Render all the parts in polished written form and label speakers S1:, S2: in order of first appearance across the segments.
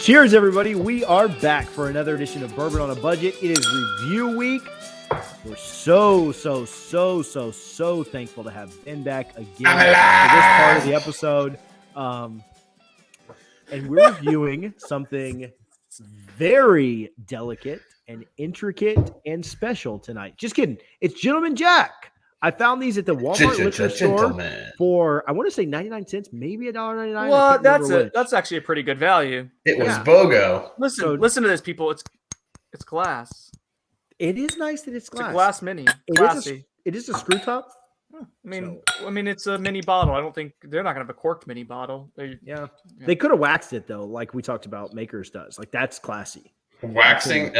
S1: Cheers, everybody. We are back for another edition of Bourbon on a Budget. It is review week. We're so thankful to have Ben back again for this part of the episode. And we're reviewing something very delicate and intricate and special tonight. Just kidding. It's Gentleman Jack. I found these at the Walmart liquor store for, I want to say 99 cents, maybe $1.99.
S2: Well, that's actually a pretty good value.
S3: It was BOGO.
S2: Listen to this, people. It's glass.
S1: It is nice that it's glass.
S2: It's a glass mini. Classy.
S1: It is a screw top.
S2: I mean, it's a mini bottle. I don't think they're not gonna have a corked mini bottle.
S1: They could have waxed it though, like we talked about. Makers does. Like that's classy.
S3: Waxing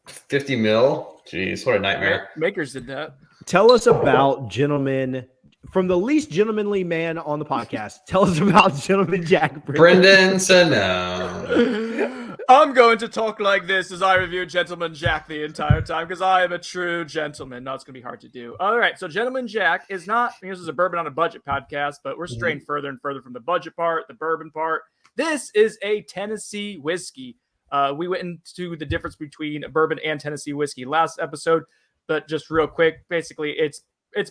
S3: 50 mil. Jeez, what a nightmare.
S2: Makers did that.
S1: Tell us about Gentleman, from the least gentlemanly man on the podcast. Tell us about Gentleman Jack.
S3: Brendan Sano.
S2: I'm going to talk like this as I review Gentleman Jack the entire time because I am a true gentleman. No, it's going to be hard to do. All right, so Gentleman Jack is not, this is a Bourbon on a Budget podcast, but we're straying further and further from the budget part, the bourbon part. This is a Tennessee whiskey. We went into the difference between bourbon and Tennessee whiskey last episode, but just real quick, basically it's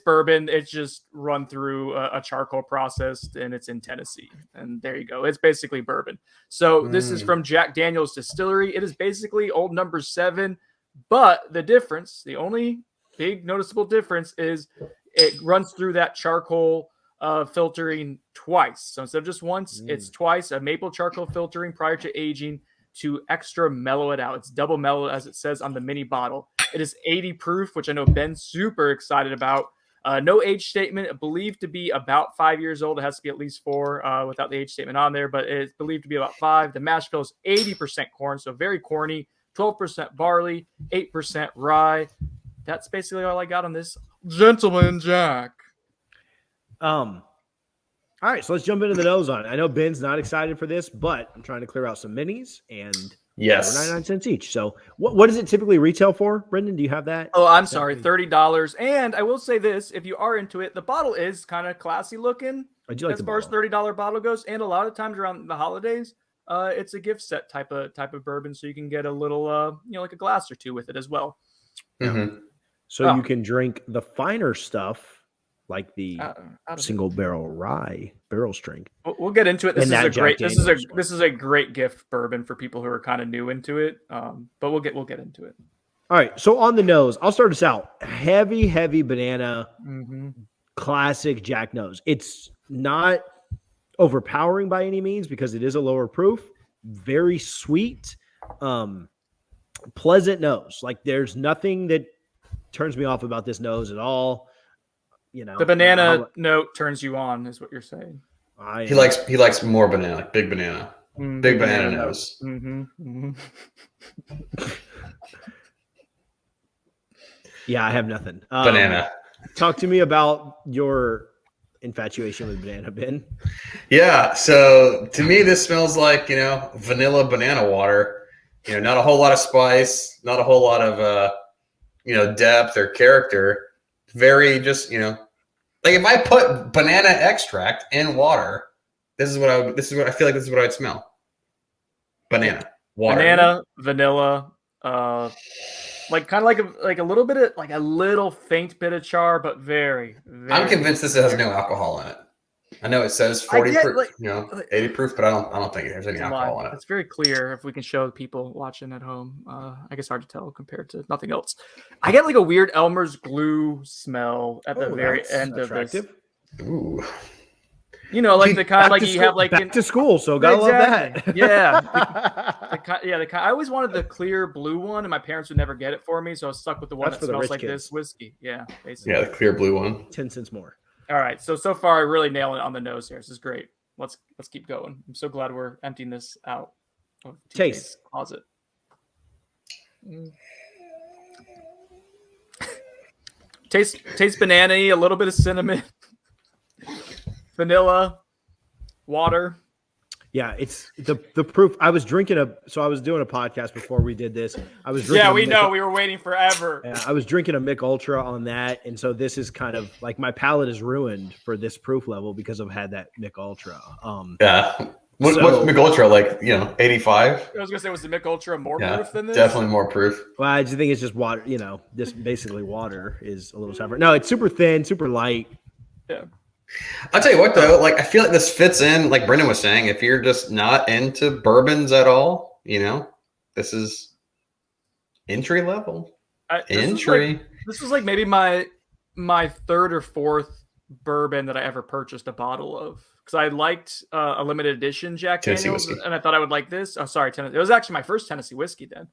S2: bourbon. It's just run through a charcoal process, and it's in Tennessee. And there you go. It's basically bourbon. So this is from Jack Daniel's Distillery. It is basically Old Number 7, but the difference, the only big noticeable difference is it runs through that charcoal filtering twice. So instead of just once, it's twice, a maple charcoal filtering prior to aging to extra mellow it out. It's double mellow, as it says on the mini bottle. It is 80 proof, which I know Ben's super excited about. No age statement, believed to be about 5 years old. It has to be at least 4 without the age statement on there, but it's believed to be about 5. The mash bill is 80% corn, so very corny. 12% barley, 8% rye. That's basically all I got on this Gentleman Jack.
S1: All right, so let's jump into the nose on it. I know Ben's not excited for this, but I'm trying to clear out some minis, and
S3: yes,
S1: 99 cents each. So what does it typically retail for, Brendan? Do you have that?
S2: Oh, I'm sorry, $30. And I will say this, if you are into it, the bottle is kind of classy looking as far as $30 bottle goes. And a lot of times around the holidays, it's a gift set type of bourbon, so you can get a little, like a glass or two with it as well.
S3: Mm-hmm.
S1: So you can drink the finer stuff, like the single barrel rye barrel strength.
S2: We'll get into it. This is a great gift bourbon for people who are kind of new into it. But we'll get into it.
S1: All right. So on the nose, I'll start us out. Heavy banana, classic Jack nose. It's not overpowering by any means because it is a lower proof. Very sweet, pleasant nose. Like there's nothing that turns me off about this nose at all.
S2: The banana note turns you on, is what you're saying.
S3: He likes more banana, like big banana, big banana nose.
S1: Yeah, I have nothing.
S3: Banana.
S1: Talk to me about your infatuation with banana, Ben.
S3: Yeah, so to me, this smells like vanilla banana water. Not a whole lot of spice, not a whole lot of depth or character. Very just, like if I put banana extract in water, this is what I feel like this is what I'd smell. Banana, water.
S2: Banana, vanilla, like kind of like a little bit of like a little faint bit of char, but very, very.
S3: I'm convinced this has no alcohol in it. I know it says 40 proof, 80 proof, but I don't think there's any alcohol in it.
S2: It's very clear if we can show people watching at home. I guess hard to tell compared to nothing else. I get like a weird Elmer's glue smell at the very end of this.
S3: Ooh.
S2: Like the kind like you have like
S1: back to school, so gotta love that.
S2: Yeah, I always wanted the clear blue one, and my parents would never get it for me, so I was stuck with the one that smells like this whiskey. Yeah, basically.
S3: Yeah, the clear blue one.
S1: 10 cents more.
S2: All right, so far I really nail it on the nose here. This is great. Let's keep going. I'm so glad we're emptying this out.
S1: Taste
S2: closet. Taste banana-y, a little bit of cinnamon, vanilla, water.
S1: Yeah, it's the proof. I was doing a podcast before we did this.
S2: We know we were waiting forever.
S1: Yeah, I was drinking a Mick Ultra on that, and so this is kind of like my palate is ruined for this proof level because I've had that Mick Ultra.
S3: Yeah, What's Mick Ultra, like, 85?
S2: I was gonna say, was the Mick Ultra more proof than this?
S3: Definitely more proof.
S1: Well, I just think it's just water. Just basically water is a little tougher. No, it's super thin, super light.
S2: Yeah.
S3: I'll tell you what, though, like, I feel like this fits in, like Brendan was saying, if you're just not into bourbons at all, this is entry level.
S2: This was like maybe my third or fourth bourbon that I ever purchased a bottle of, because I liked a limited edition Jack Daniels, and I thought I would like this. Oh, sorry, Tennessee. It was actually my first Tennessee whiskey then.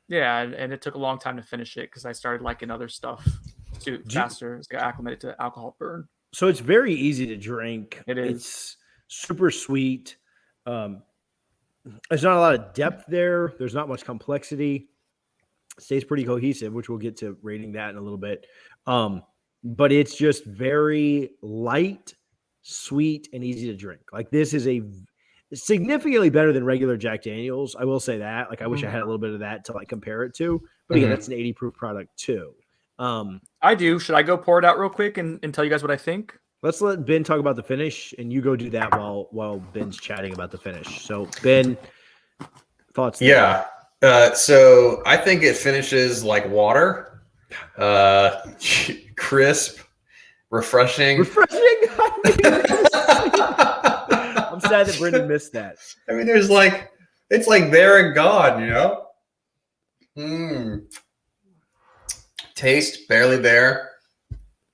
S2: Yeah, and it took a long time to finish it because I started liking other stuff too faster. I got acclimated to alcohol burn.
S1: So it's very easy to drink.
S2: It is.
S1: It's super sweet. There's not a lot of depth there. There's not much complexity. It stays pretty cohesive, which we'll get to rating that in a little bit. But it's just very light, sweet, and easy to drink. Like, this is a significantly better than regular Jack Daniels. I will say that. Like, I wish I had a little bit of that to like compare it to. But again, that's an 80 proof product too.
S2: I do. Should I go pour it out real quick and tell you guys what I think?
S1: Let's let Ben talk about the finish, and you go do that while Ben's chatting about the finish. So, Ben, thoughts?
S3: Yeah. So I think it finishes like water, crisp, refreshing.
S1: I'm sad that Brendan missed that.
S3: I mean, it's like there and gone, Taste barely there.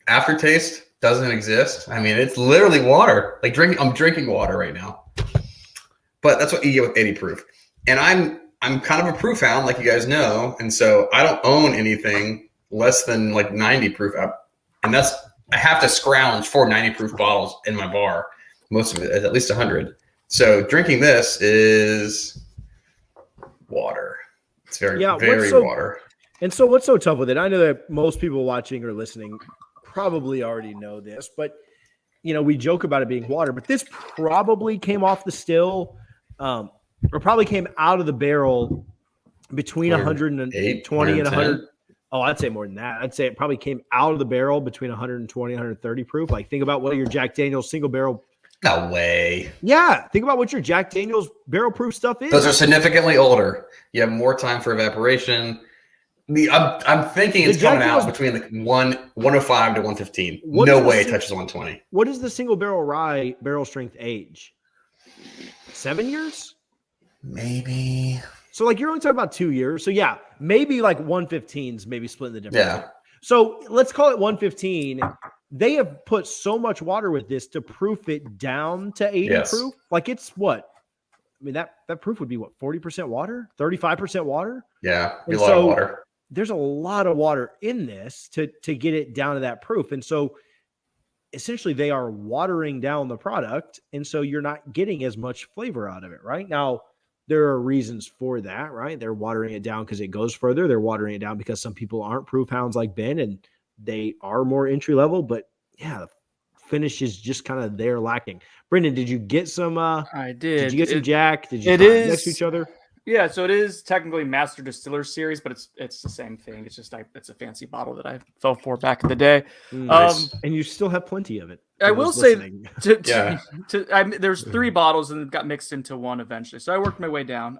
S3: Aftertaste doesn't exist. I mean, it's literally water. Like I'm drinking water right now. But that's what you get with 80 proof. And I'm kind of a proof hound, like you guys know, and so I don't own anything less than like 90 proof. And I have to scrounge for 90 proof bottles in my bar. Most of it is at least 100. So drinking this is water. It's very water.
S1: And so what's so tough with it? I know that most people watching or listening probably already know this, but we joke about it being water, but this probably came off the still, or probably came out of the barrel between 120 and 100. Oh, I'd say more than that. I'd say it probably came out of the barrel between 120 and 130 proof. Like, think about what your Jack Daniel's single barrel.
S3: No way.
S1: Yeah. Think about what your Jack Daniel's barrel proof stuff is.
S3: Those are significantly older. You have more time for evaporation. I'm thinking it's coming out between like 105 to 115. No way it touches 120.
S1: What is the single barrel rye barrel strength age? 7 years?
S3: Maybe.
S1: So like, you're only talking about 2 years. So yeah, maybe like 115s, maybe splitting the difference.
S3: Yeah.
S1: So let's call it 115. They have put so much water with this to proof it down to 80 proof. Like, it's what? I mean, that proof would be what, 40% water, 35% water?
S3: Yeah, a lot of water.
S1: There's a lot of water in this to get it down to that proof. And so essentially they are watering down the product. And so you're not getting as much flavor out of it, right? Now, there are reasons for that, right? They're watering it down because it goes further. They're watering it down because some people aren't proof hounds like Ben, and they are more entry level. But yeah, the finish is just kind of there lacking. Brendan, did you get some?
S2: I did.
S1: Did you get some Jack? Did you
S2: find it
S1: next to each other?
S2: Yeah, so it is technically Master Distiller Series, but it's the same thing. It's just it's a fancy bottle that I fell for back in the day.
S1: Nice. And you still have plenty of it.
S2: I will say, there's 3 bottles and it got mixed into one eventually. So I worked my way down.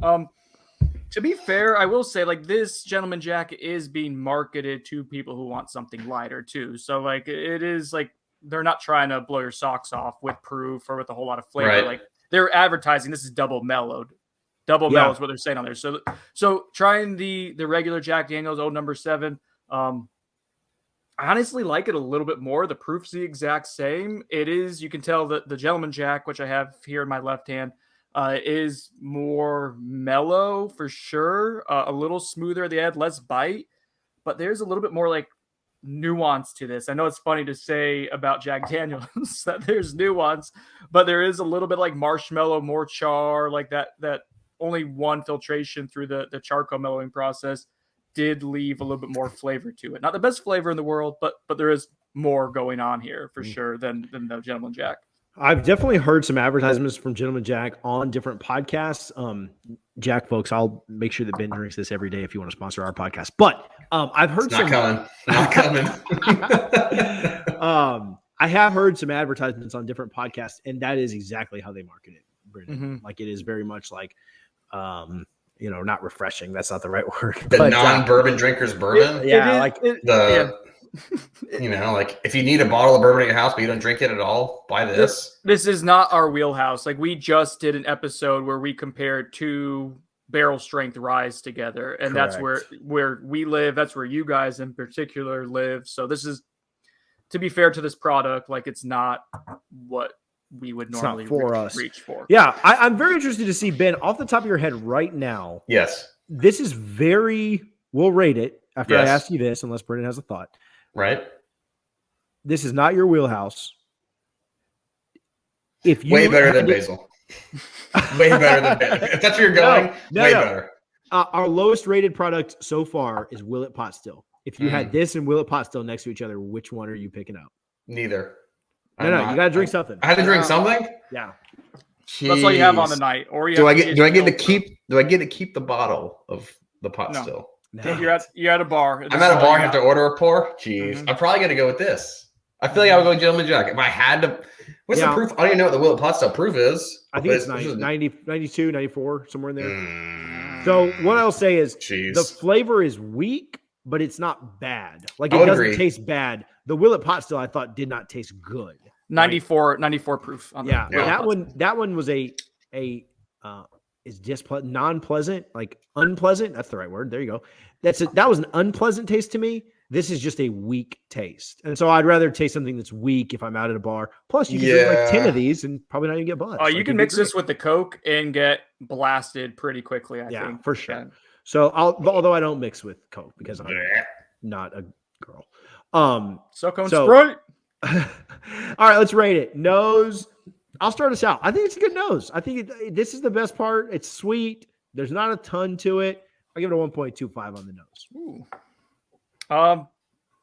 S2: To be fair, I will say, like, this Gentleman Jack is being marketed to people who want something lighter too. So like, it is like, they're not trying to blow your socks off with proof or with a whole lot of flavor.
S3: Right.
S2: Like, they're advertising this is double mellowed. Double mellow is what they're saying on there. So trying the regular Jack Daniel's Old No. 7, I honestly like it a little bit more. The proof's the exact same. It is, you can tell that the Gentleman Jack, which I have here in my left hand, is more mellow for sure. A little smoother at the end, less bite, but there's a little bit more like nuance to this. I know it's funny to say about Jack Daniel's that there's nuance, but there is a little bit like marshmallow, more char, like that only one filtration through the charcoal mellowing process did leave a little bit more flavor to it. Not the best flavor in the world, but there is more going on here for sure than the Gentleman Jack.
S1: I've definitely heard some advertisements from Gentleman Jack on different podcasts. Jack, folks, I'll make sure that Ben drinks this every day if you want to sponsor our podcast. But I've heard
S3: Not coming.
S1: I I have heard some advertisements on different podcasts, and that is exactly how they market it, Brendan.
S2: Mm-hmm.
S1: Like it is very much like, not refreshing. That's not the right word.
S3: The non-bourbon drinkers bourbon.
S1: Like
S3: if you need a bottle of bourbon at your house but you don't drink it at all, buy this.
S2: This is not our wheelhouse. Like we just did an episode where we compared 2 barrel strength ryes together, and
S1: Correct.
S2: that's where we live. That's where you guys in particular live. So this is, to be fair to this product, like it's not what we would normally reach for.
S1: Yeah, I'm very interested to see, Ben, off the top of your head right now.
S3: Yes.
S1: This is we'll rate it after I ask you this, unless Brendan has a thought.
S3: Right.
S1: This is not your wheelhouse.
S3: Way better than Basil. Way better than Basil. If that's where you're going, way better.
S1: Our lowest rated product so far is Willet Pot Still. If you had this and Willet Pot Still next to each other, which one are you picking up?
S3: Neither.
S1: You got to drink something.
S3: I had to drink something?
S1: Yeah.
S3: Jeez.
S2: That's all you have on the night. Or
S3: do I get to keep the bottle of the pot still?
S2: No. You're at a bar.
S3: I'm at a bar. I have to order a pour. Jeez, I'm probably gonna go with this. I feel like I would go Gentleman Jack if I had to. What's the proof? I don't even know what the Willet Pot Still proof is.
S1: I think it's 90, 92, 94, somewhere in there. So what I'll say is the flavor is weak, but it's not bad. Like it doesn't taste bad. The Willet Pot Still I thought did not taste good.
S2: 94 proof. On
S1: that one was is just non-pleasant, like unpleasant. That's the right word. There you go. That was an unpleasant taste to me. This is just a weak taste. And so I'd rather taste something that's weak if I'm out at a bar. Plus you can drink like 10 of these and probably not even get buzzed.
S2: Oh, you can mix this with the Coke and get blasted pretty quickly, I think.
S1: For sure. Yeah. So although I don't mix with Coke because I'm not a girl.
S2: Sprite.
S1: All right, let's rate it. Nose. I'll start us out. I think it's a good nose. I think this is the best part. It's sweet. There's not a ton to it. I give it a 1.25 on the nose.
S2: Ooh.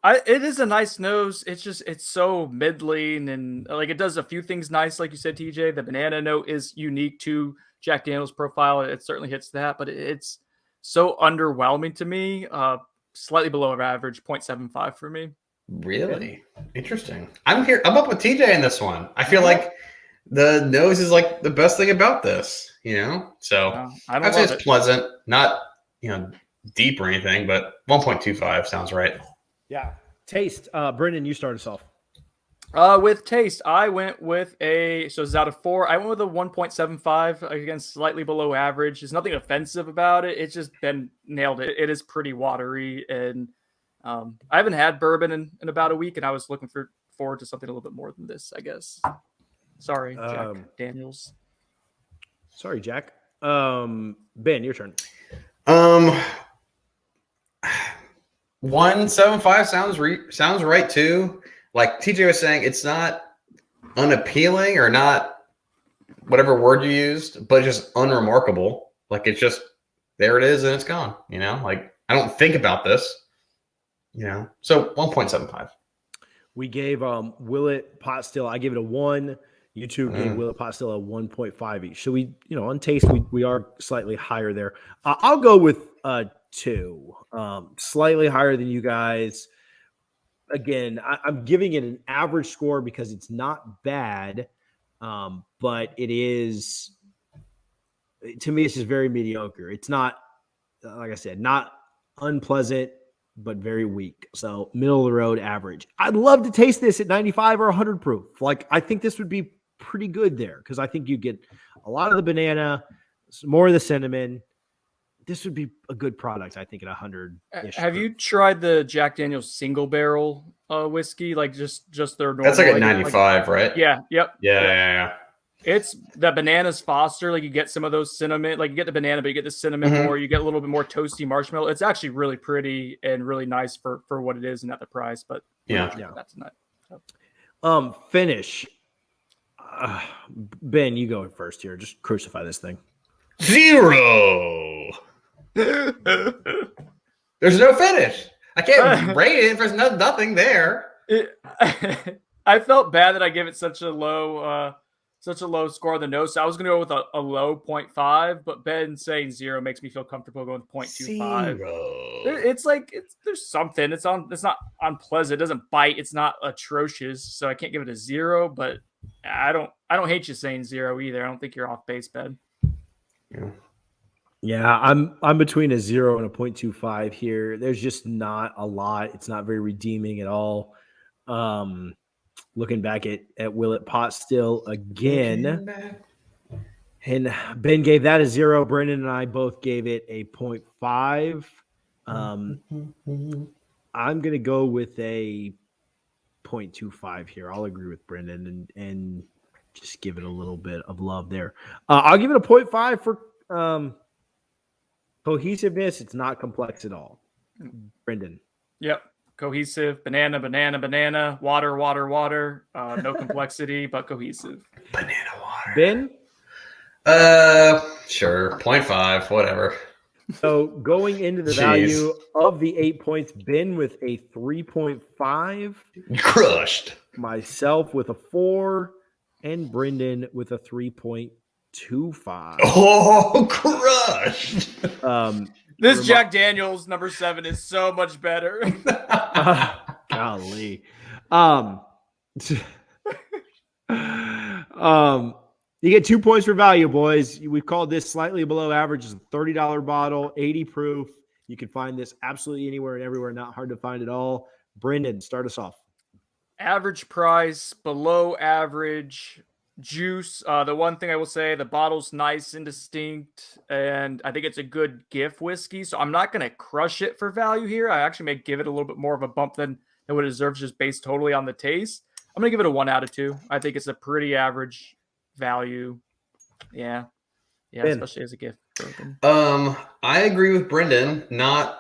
S2: It is a nice nose. It's so middling and like it does a few things nice, like you said, TJ. The banana note is unique to Jack Daniel's profile. It certainly hits that, but it's so underwhelming to me. Slightly below average, 0.75 for me.
S3: Really interesting. I'm up with TJ in this one. I feel like the nose is like the best thing about this, So I'd say it's pleasant, not deep or anything, but 1.25 sounds right.
S1: Yeah. Taste. Brendan, you start us off.
S2: With taste, I went with so it's out of 4. I went with a 1.75, again, slightly below average. There's nothing offensive about it. It's just been nailed. It is pretty watery, and I haven't had bourbon in about a week, and I was looking forward to something a little bit more than this, I guess. Sorry, Jack Daniels.
S1: Sorry, Jack. Ben, your turn.
S3: 1.75 sounds right too. Like TJ was saying, it's not unappealing or not whatever word you used, but just unremarkable. Like it's just there it is and it's gone. Like I don't think about this. So 1.75.
S1: We gave Willet Pot Still. I gave it a 1. You two gave Willet Pot Still a 1.5 each. So we, on taste, we are slightly higher there. I'll go with 2, slightly higher than you guys. Again, I'm giving it an average score because it's not bad, but it is, to me, it's just very mediocre. It's not, like I said, not unpleasant, but very weak. So middle of the road average. I'd love to taste this at 95 or 100 proof. Like I think this would be pretty good there because I think you get a lot of the banana, some more of the cinnamon. This would be a good product, I think, at 100.
S2: Have you tried the Jack Daniel's single barrel whiskey? Like just their normal.
S3: That's like a 95, right?
S2: Yeah. Yep.
S3: Yeah.
S2: It's the bananas foster. Like you get some of those cinnamon, like you get the banana, but you get the cinnamon more. You get a little bit more toasty marshmallow. It's actually really pretty and really nice for what it is and at the price. But that's not. So.
S1: Finish. Ben, you go first here. Just crucify this thing.
S3: 0. There's no finish. I can't rate it if there's nothing there.
S2: I felt bad that I gave it such a low such a low score on the nose. So I was going to go with a low 0.5, but Ben saying 0 makes me feel comfortable going with 0.25. It's like there's something. It's not unpleasant. It doesn't bite. It's not atrocious. So I can't give it a 0. But I don't hate you saying 0 either. I don't think you're off base, Ben.
S1: Yeah, I'm between a 0 and a 0.25 here. There's just not a lot. It's not very redeeming at all. Looking back at Willett Pot still again. And Ben gave that a 0. Brendan and I both gave it a 0.5. I'm going to go with a 0.25 here. I'll agree with Brendan and just give it a little bit of love there. I'll give it a 0.5 for cohesiveness. It's not complex at all. Brendan.
S2: Yep. Cohesive, banana, water. No complexity, but cohesive.
S3: Banana water.
S1: Ben?
S3: Sure. 0.5, whatever.
S1: So going into the value of the 8 points, Ben with a 3.5.
S3: Crushed.
S1: Myself with a 4. And Brendan with a 3.25.
S3: Oh, crushed.
S2: This Jack Daniels number 7 is so much better.
S1: Golly. You get 2 points for value, boys. We've called this slightly below average. It's a $30 bottle, 80 proof. You can find this absolutely anywhere and everywhere. Not hard to find at all. Brendan, start us off.
S2: Average price, below average juice. The one thing I will say, the bottle's nice and distinct, and I think it's a good gift whiskey. So I'm not going to crush it for value here. I actually may give it a little bit more of a bump than what it deserves, just based totally on the taste. I'm going to give it a 1 out of 2. I think it's a pretty average value. Yeah,
S1: Ben.
S2: Especially as a gift.
S3: I agree with Brendan, not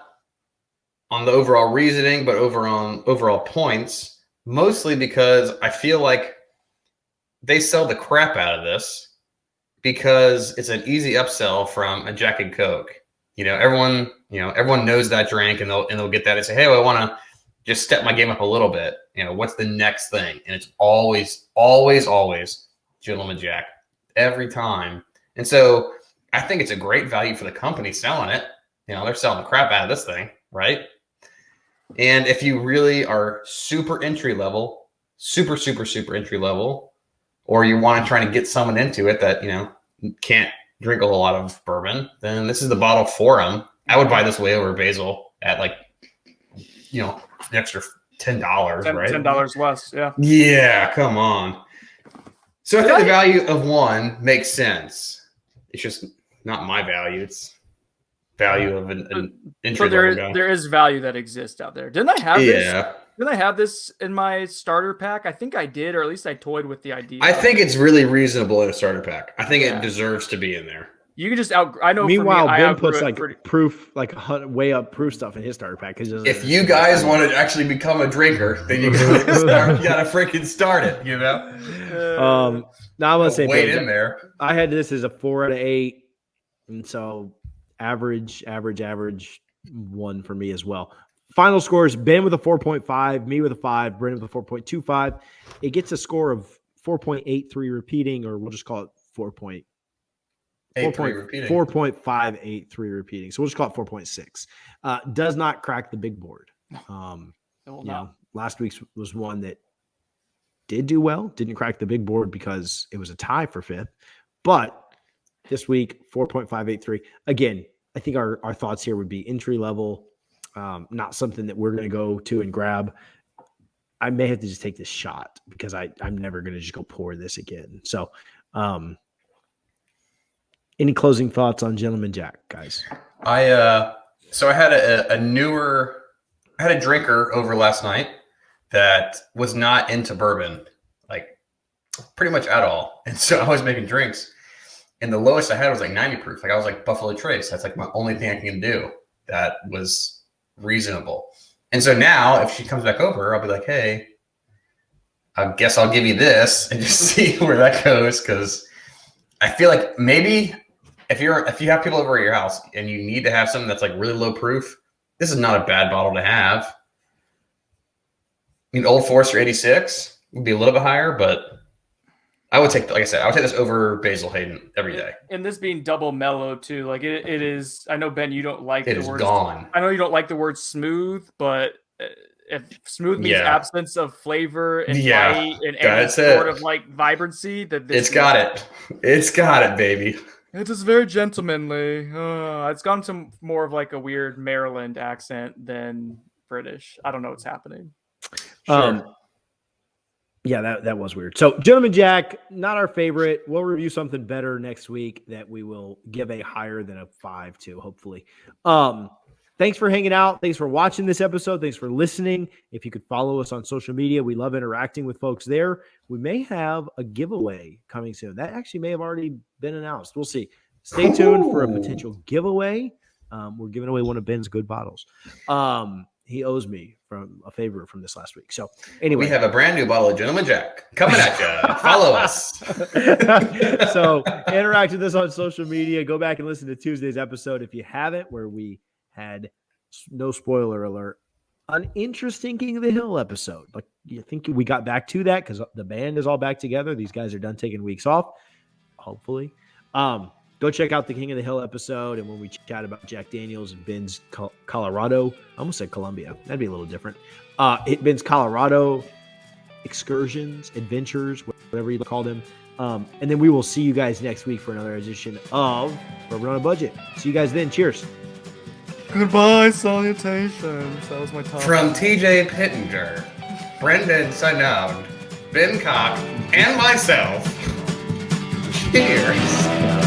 S3: on the overall reasoning, but overall points, mostly because I feel like they sell the crap out of this because it's an easy upsell from a Jack and Coke. Everyone knows that drink, and they'll get that and say, "Hey, I want to just step my game up a little bit. What's the next thing?" And it's always Gentleman Jack every time. And so I think it's a great value for the company selling it. They're selling the crap out of this thing, right? And if you really are super entry level, super entry level, or you want to try to get someone into it that, can't drink a whole lot of bourbon, then this is the bottle for them. I would buy this way over Basil at an extra $10, right?
S2: $10 less, yeah.
S3: Yeah, come on. So I think the value of 1 makes sense. It's just not my value. It's value of an entry level guy.
S2: There is value that exists out there. Didn't I have this? Didn't I have this in my starter pack? I think I did, or at least I toyed with the idea.
S3: I think it's really reasonable in a starter pack. I think it deserves to be in there.
S2: You can just I know.
S1: Meanwhile, Ben puts proof, way up proof stuff in his starter pack.
S3: If you guys want to actually become a drinker, then you gotta freaking start it.
S1: Now I'm gonna say
S3: wait in there.
S1: I had this as a 4 out of 8, and so average 1 for me as well. Final scores: Ben with a 4.5, me with a 5, Brendan with a 4.25. It gets a score of 4.83 repeating, or we'll just call it 4.583 repeating. So we'll just call it 4.6. Does not crack the big board. Last week's was one that did do well, didn't crack the big board because it was a tie for 5th. But this week, 4.583. Again, I think our thoughts here would be entry level, not something that we're going to go to and grab. I may have to just take this shot because I'm never going to just go pour this again. So, any closing thoughts on Gentleman Jack, guys?
S3: I had a drinker over last night that was not into bourbon, like pretty much at all. And so I was making drinks, and the lowest I had was like 90 proof. Like I was like Buffalo Trace. That's like my only thing I can do that was reasonable. And so now if she comes back over, I'll be like, hey, I guess I'll give you this and just see where that goes. Cause I feel like maybe if you have people over at your house and you need to have something that's like really low proof, this is not a bad bottle to have. I mean, Old Forester 86 would be a little bit higher, but I would take, like I said, I would take this over Basil Hayden every day.
S2: And this being double mellow too, like it is. I know Ben, you don't like
S3: It
S2: the
S3: is
S2: word.
S3: gone.
S2: I know you don't like the word smooth, but if smooth means absence of flavor and bite and any sort of like vibrancy, that
S3: it's got it. It's got it, baby.
S2: It is very gentlemanly. It's gone to more of like a weird Maryland accent than British. I don't know what's happening.
S3: Sure.
S1: Yeah, that was weird. So, Gentleman Jack, not our favorite. We'll review something better next week that we will give a higher than a 5 to, hopefully. Thanks for hanging out. Thanks for watching this episode. Thanks for listening. If you could follow us on social media, we love interacting with folks there. We may have a giveaway coming soon. That actually may have already been announced. We'll see. Stay tuned for a potential giveaway. We're giving away one of Ben's good bottles. He owes me from a favor from this last week. So anyway,
S3: we have a brand new bottle of Gentleman Jack coming at you. Follow us.
S1: So interact with us on social media. Go back and listen to Tuesday's episode if you haven't, where we had, no spoiler alert, an interesting King of the Hill episode. But you think we got back to that because the band is all back together. These guys are done taking weeks off, hopefully. Go check out the King of the Hill episode. And when we chat about Jack Daniels and Ben's Colorado, I almost said Columbia. That'd be a little different. Ben's Colorado excursions, adventures, whatever you call them. And then we will see you guys next week for another edition of Bourbon on a Budget. See you guys then. Cheers.
S2: Goodbye, salutations. That was my top.
S3: From TJ Pittenger, Brendan Synoud, Ben Cock, and myself. Cheers.